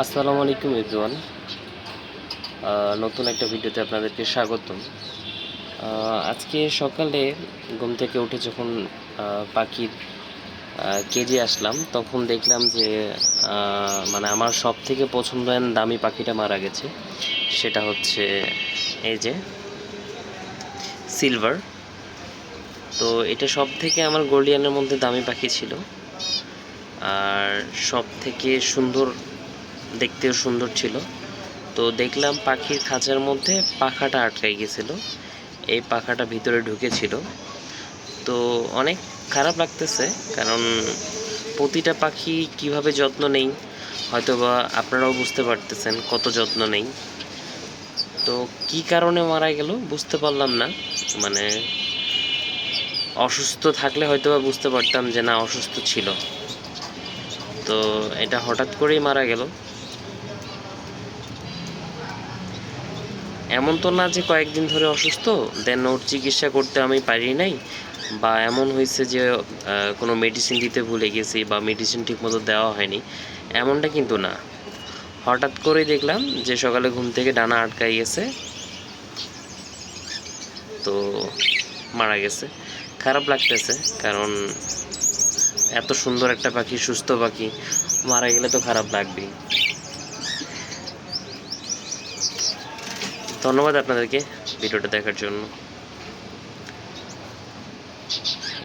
আসসালামু আলাইকুম এভরিওয়ান। নতুন একটা ভিডিওতে আপনাদেরকে স্বাগতম। আজকে সকালে ঘুম থেকে উঠে যখন পাখির কেজে আসলাম, তখন দেখলাম যে মানে আমার সবথেকে পছন্দের দামি পাখিটা মারা গেছে। সেটা হচ্ছে এই যে সিলভার। তো এটা সবথেকে আমার গোল্ডিয়ানের মধ্যে দামি পাখি ছিল, আর সবথেকে সুন্দর, দেখতেও সুন্দর ছিল। তো দেখলাম পাখির খাঁচার মধ্যে পাখাটা আটকাই গেছিল, এই পাখাটা ভিতরে ঢুকেছিল। তো অনেক খারাপ লাগতেছে, কারণ প্রতিটা পাখি কিভাবে যত্ন নেই হয়তোবা আপনারাও বুঝতে পারতেছেন কত যত্ন নেই। তো কি কারণে মারা গেল বুঝতে পারলাম না। মানে অসুস্থ থাকলে হয়তোবা বুঝতে পারতাম যে না, অসুস্থ ছিল। তো এটা হঠাৎ করেই মারা গেল। এমন তো না যে কয়েকদিন ধরে অসুস্থ, দেন ওর চিকিৎসা করতে আমি পারি নাই, বা এমন হয়েছে যে কোনো মেডিসিন দিতে ভুলে গেছি বা মেডিসিন ঠিকমতো দেওয়া হয়নি, এমনটা কিন্তু না। হঠাৎ করেই দেখলাম যে সকালে ঘুম থেকে ডানা আটকাই গেছে, তো মারা গেছে। খারাপ লাগতেছে, কারণ এত সুন্দর একটা পাখি, সুস্থ পাখি মারা গেলে তো খারাপ লাগবেই। ধন্যবাদ আপনাদেরকে ভিডিওটা দেখার জন্য।